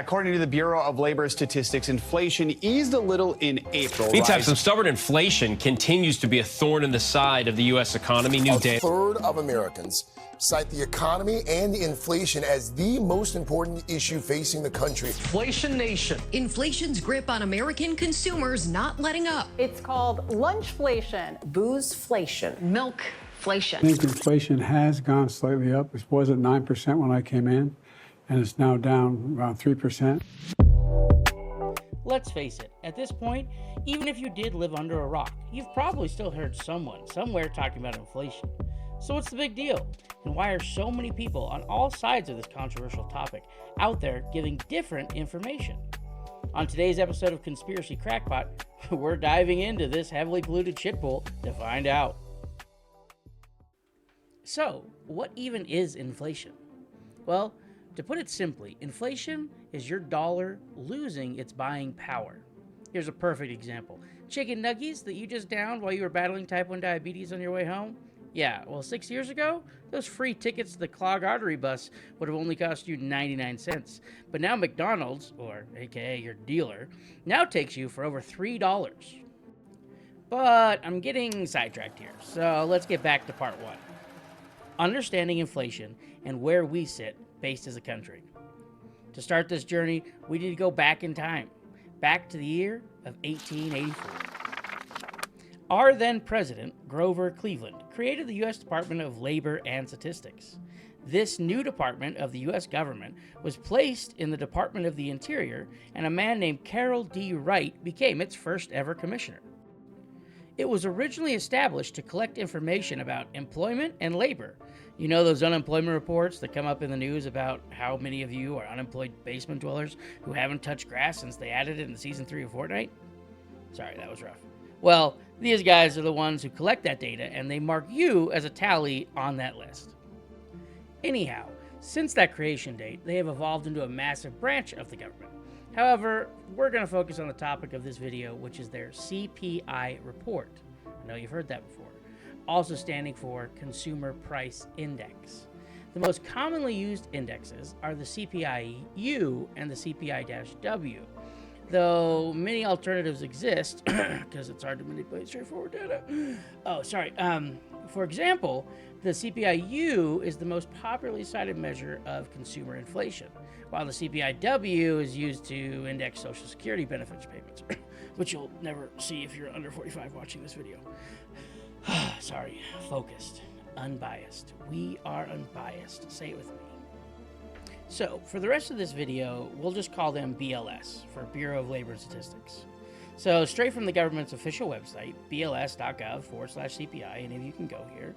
according to the Bureau of Labor Statistics, inflation eased a little in April. Meantime, some stubborn inflation continues to be a thorn in the side of the U.S. economy. A third of Americans cite the economy and inflation as the most important issue facing the country. Inflation nation. Inflation's grip on American consumers not letting up. It's called lunchflation, boozeflation, milkflation. I think inflation has gone slightly up. It was at 9% when I came in, and it's now down around 3%. Let's face it, at this point, even if you did live under a rock, you've probably still heard someone somewhere talking about inflation. So what's the big deal? And why are so many people on all sides of this controversial topic out there giving different information? On today's episode of Conspiracy Crackpot, we're diving into this heavily polluted shitpool to find out. So, what even is inflation? Well, to put it simply, inflation is your dollar losing its buying power. Here's a perfect example. Chicken nuggies that you just downed while you were battling type 1 diabetes on your way home? Yeah, well, 6 years ago, those free tickets to the clogged artery bus would have only cost you 99 cents. But now McDonald's, or aka your dealer, now takes you for over $3. But I'm getting sidetracked here, so let's get back to part one. Understanding inflation and where we sit based as a country. To start this journey, we need to go back in time, back to the year of 1884. Our then president, Grover Cleveland, created the U.S. Department of Labor and Statistics. This new department of the U.S. government was placed in the Department of the Interior, and a man named Carroll D. Wright became its first ever commissioner. It was originally established to collect information about employment and labor. You know those unemployment reports that come up in the news about how many of you are unemployed basement dwellers who haven't touched grass since they added it in season 3 of Fortnite? Sorry, that was rough. Well, these guys are the ones who collect that data, and they mark you as a tally on that list. Anyhow, since that creation date, they have evolved into a massive branch of the government. However, we're going to focus on the topic of this video, which is their CPI report. I know you've heard that before. Also standing for Consumer Price Index. The most commonly used indexes are the CPI-U and the CPI-W. Though many alternatives exist, because it's hard to manipulate straightforward data. Oh, sorry. For example, the CPI-U is the most popularly cited measure of consumer inflation, while the CPI-W is used to index Social Security benefits payments, which you'll never see if you're under 45 watching this video. Sorry, focused, unbiased. We are unbiased. Say it with me. So, for the rest of this video, we'll just call them BLS, for Bureau of Labor and Statistics. So, straight from the government's official website, bls.gov/CPI, and if you can go here,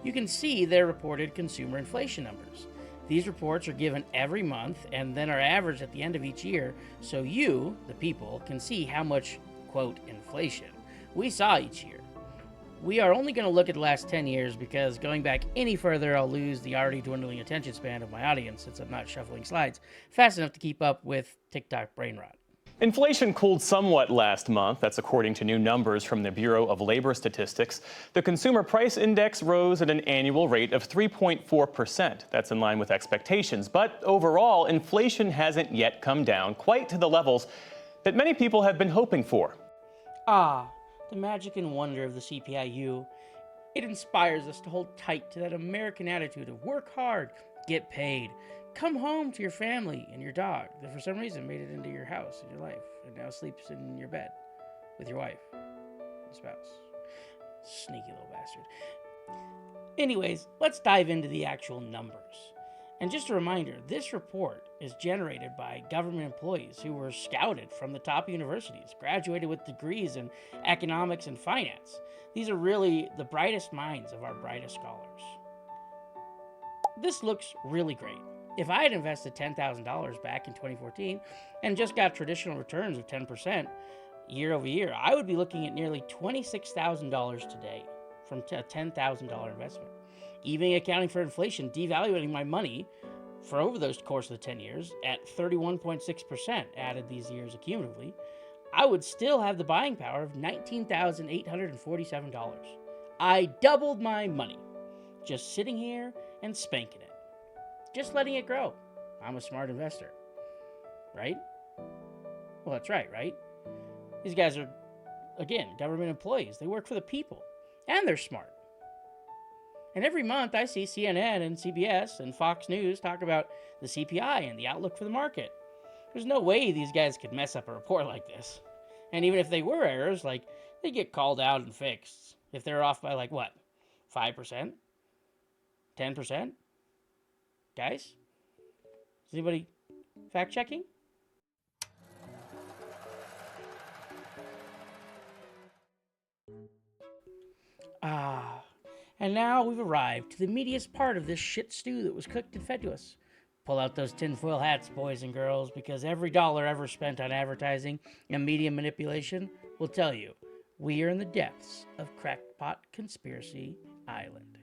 you can see their reported consumer inflation numbers. These reports are given every month and then are averaged at the end of each year, so you, the people, can see how much, quote, inflation we saw each year. We are only going to look at the last 10 years because going back any further, I'll lose the already dwindling attention span of my audience since I'm not shuffling slides fast enough to keep up with TikTok brain rot. Inflation cooled somewhat last month. That's according to new numbers from the Bureau of Labor Statistics. The Consumer Price Index rose at an annual rate of 3.4%. That's in line with expectations. But overall, inflation hasn't yet come down quite to the levels that many people have been hoping for. The magic and wonder of the CPI-U. It inspires us to hold tight to that American attitude of work hard, get paid, come home to your family and your dog that for some reason made it into your house and your life and now sleeps in your bed with your wife and spouse. Sneaky little bastard. Anyways, let's dive into the actual numbers. And just a reminder, this report is generated by government employees who were scouted from the top universities, graduated with degrees in economics and finance. These are really the brightest minds of our brightest scholars. This looks really great. If I had invested $10,000 back in 2014 and just got traditional returns of 10% year over year, I would be looking at nearly $26,000 today from a $10,000 investment. Even accounting for inflation, devaluing my money for over the course of the 10 years at 31.6% added these years accumulatively, I would still have the buying power of $19,847. I doubled my money, just sitting here and spanking it, just letting it grow. I'm a smart investor. right? Well, that's right? These guys are, again, government employees. They work for the people, and they're smart. And every month I see CNN and CBS and Fox News talk about the CPI and the outlook for the market. There's no way these guys could mess up a report like this. And even if they were errors, like, they get called out and fixed. If they're off by, like, what? 5%? 10%? Guys? Is anybody fact-checking? And now we've arrived to the meatiest part of this shit stew that was cooked and fed to us. Pull out those tinfoil hats, boys and girls, because every dollar ever spent on advertising and media manipulation will tell you we are in the depths of Crackpot Conspiracy Island.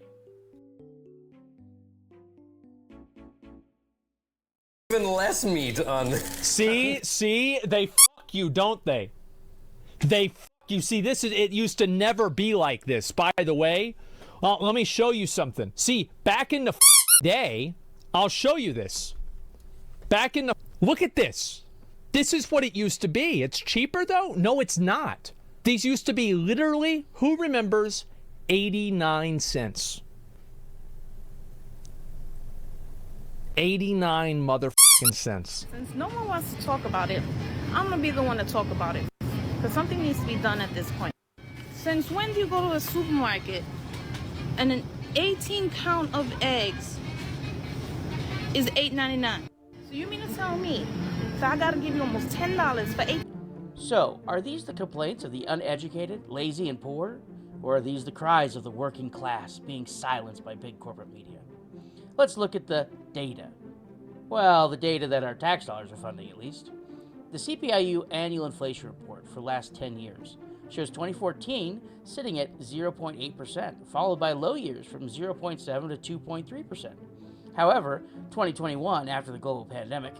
Even less meat on See, they fuck you, don't they? They fuck you. See, it used to never be like this, by the way. Well, let me show you something. See, back in the day, I'll show you this. Look at this. This is what it used to be. It's cheaper, though? No, it's not. These used to be literally, who remembers, 89 cents. 89 motherfucking cents. Since no one wants to talk about it, I'm gonna be the one to talk about it. Because something needs to be done at this point. Since when do you go to a supermarket and an 18 count of eggs is $8.99? So you mean to tell me that I gotta give you almost $10 for 8? So, are these the complaints of the uneducated, lazy, and poor? Or are these the cries of the working class being silenced by big corporate media? Let's look at the data. Well, the data that our tax dollars are funding, at least. The CPIU annual inflation report for the last 10 years shows 2014 sitting at 0.8%, followed by low years from 0.7 to 2.3%. However, 2021, after the global pandemic,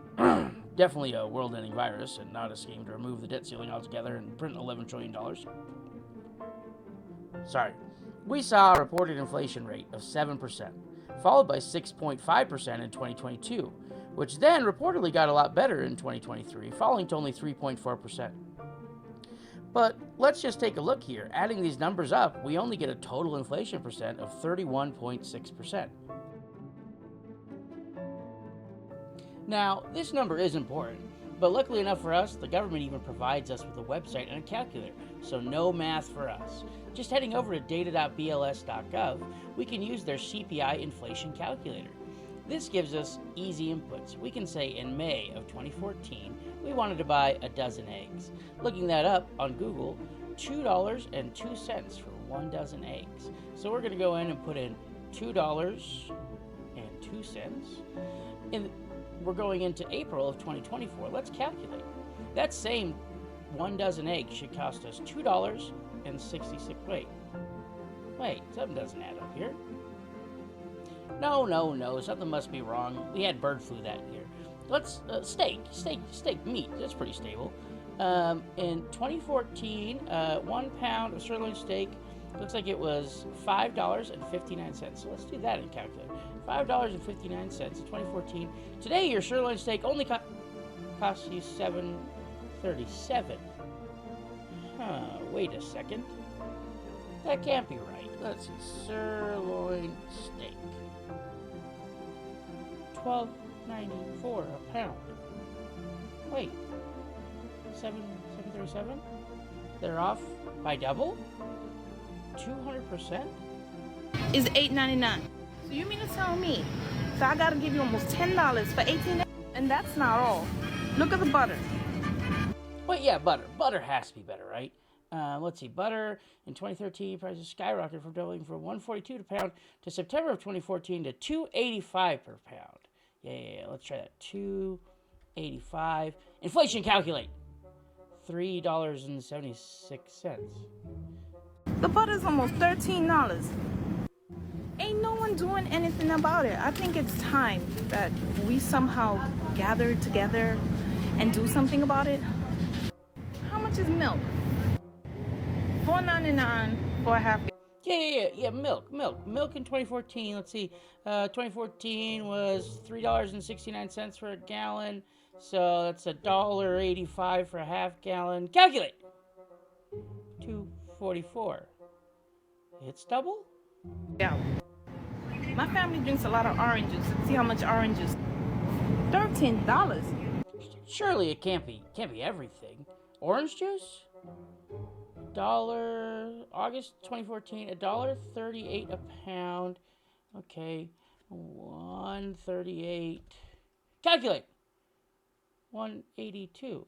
definitely a world-ending virus and not a scheme to remove the debt ceiling altogether and print $11 trillion. We saw a reported inflation rate of 7%, followed by 6.5% in 2022, which then reportedly got a lot better in 2023, falling to only 3.4%. But let's just take a look here. Adding these numbers up, we only get a total inflation percent of 31.6%. Now, this number is important, but luckily enough for us, the government even provides us with a website and a calculator, so no math for us. Just heading over to data.bls.gov, we can use their CPI inflation calculator. This gives us easy inputs. We can say in May of 2014, we wanted to buy a dozen eggs. Looking that up on Google, $2.02 for 1 dozen eggs. So we're going to go in and put in $2.02. And we're going into April of 2024. Let's calculate. That same 1 dozen eggs should cost us $2.66. Wait, something doesn't add up here. No, something must be wrong. We had bird flu that year. Let's, steak, meat, that's pretty stable. In 2014, 1 pound of sirloin steak looks like it was $5.59. So let's do that in calculator. $5.59 in 2014. Today, your sirloin steak only costs you $7.37. Wait a second. That can't be right. Let's see, sirloin steak. $12.94 a pound. Wait, $7.37? They're off by double? 200%? Is $8.99. So you mean to tell me that I gotta give you almost $10 for 18 eggs? And that's not all. Look at the butter. Well, yeah, butter. Butter has to be better, right? Let's see, butter in 2013 prices skyrocketed from doubling from $1.42 per pound to September of 2014 to $2.85 per pound. Yeah, let's try that. $2.85. Inflation calculate. $3.76. The butter's almost $13. Ain't no one doing anything about it. I think it's time that we somehow gather together and do something about it. How much is milk? $4.99 for a half. Yeah, milk. Milk in 2014, let's see, 2014 was $3.69 for a gallon. So that's $1.85 for a half gallon. Calculate. $2.44. It's double? Yeah. My family drinks a lot of orange juice. See how much orange juice? $13. Surely it can't be everything. Orange juice? August 2014, $1.38 a pound. Okay, 138. Calculate. 182.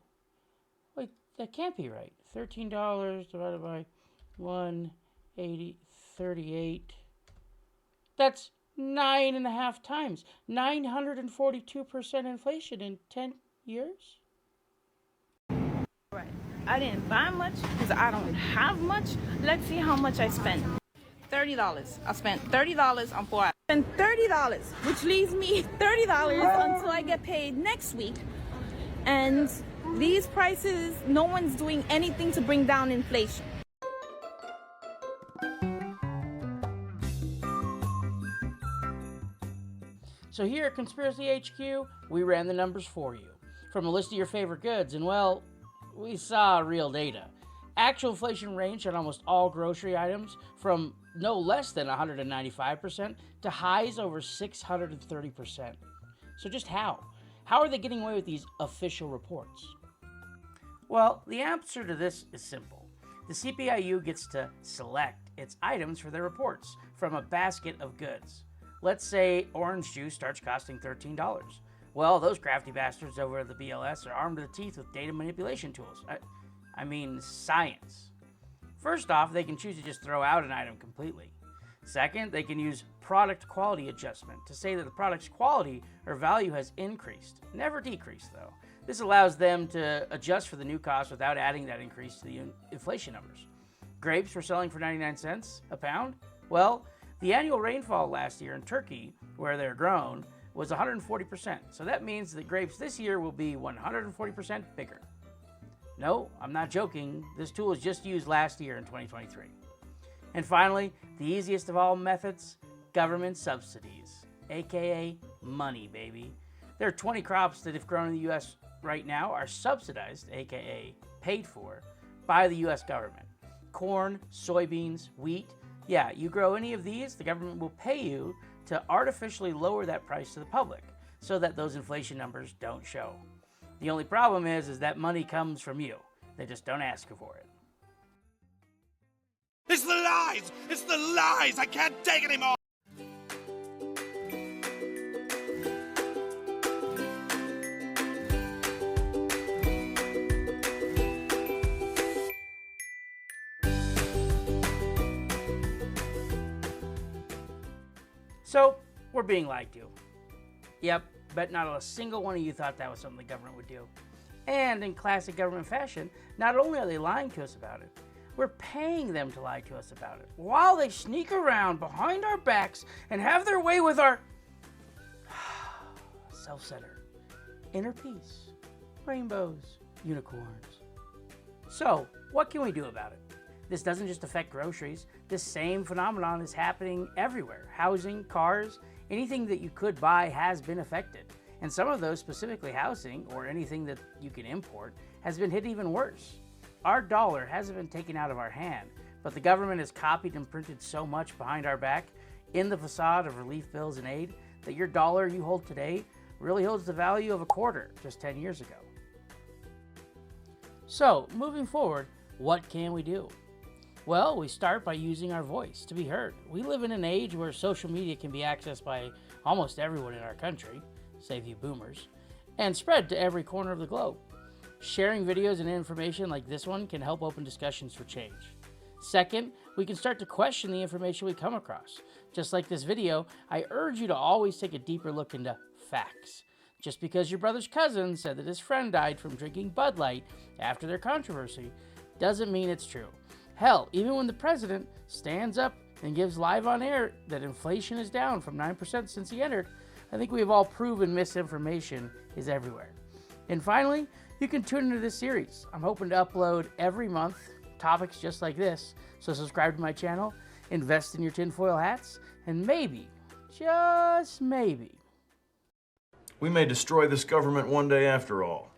Wait, that can't be right. $13 divided by 138. That's 9.5 times. 942% inflation in 10 years? Right. I didn't buy much because I don't have much. Let's see how much I spent. $30. I spent $30 on 4 hours. I spent $30, which leaves me $30 until I get paid next week. And these prices, no one's doing anything to bring down inflation. So here at Conspiracy HQ, we ran the numbers for you. From a list of your favorite goods, and well, we saw real data. Actual inflation ranged on almost all grocery items from no less than 195% to highs over 630%. So just how? How are they getting away with these official reports? Well, the answer to this is simple. The CPIU gets to select its items for their reports from a basket of goods. Let's say orange juice starts costing $13. Well, those crafty bastards over at the BLS are armed to the teeth with data manipulation tools. I mean, science. First off, they can choose to just throw out an item completely. Second, they can use product quality adjustment to say that the product's quality or value has increased, never decreased though. This allows them to adjust for the new cost without adding that increase to the inflation numbers. Grapes were selling for 99 cents a pound. Well, the annual rainfall last year in Turkey, where they're grown, was 140%. So that means that grapes this year will be 140% bigger. No, I'm not joking. This tool was just used last year in 2023. And finally, the easiest of all methods, government subsidies, aka money, baby. There are 20 crops that, if grown in the US right now, are subsidized, aka paid for, by the US government. Corn, soybeans, wheat. Yeah, you grow any of these, the government will pay you to artificially lower that price to the public so that those inflation numbers don't show. The only problem is that money comes from you. They just don't ask you for it. It's the lies! It's the lies! I can't take it anymore! So, we're being lied to. Yep, bet not a single one of you thought that was something the government would do. And in classic government fashion, not only are they lying to us about it, we're paying them to lie to us about it, while they sneak around behind our backs and have their way with our self-centered, inner peace, rainbows, unicorns. So, what can we do about it? This doesn't just affect groceries. This same phenomenon is happening everywhere. Housing, cars, anything that you could buy has been affected. And some of those, specifically housing or anything that you can import, has been hit even worse. Our dollar hasn't been taken out of our hand, but the government has copied and printed so much behind our back in the facade of relief bills and aid that your dollar you hold today really holds the value of a quarter just 10 years ago. So, moving forward, what can we do? Well, we start by using our voice to be heard. We live in an age where social media can be accessed by almost everyone in our country, save you boomers, and spread to every corner of the globe. Sharing videos and information like this one can help open discussions for change. Second, we can start to question the information we come across. Just like this video, I urge you to always take a deeper look into facts. Just because your brother's cousin said that his friend died from drinking Bud Light after their controversy doesn't mean it's true. Hell, even when the president stands up and gives live on air that inflation is down from 9% since he entered, I think we have all proven misinformation is everywhere. And finally, you can tune into this series. I'm hoping to upload every month topics just like this, so subscribe to my channel, invest in your tinfoil hats, and maybe, just maybe, We may destroy this government one day after all.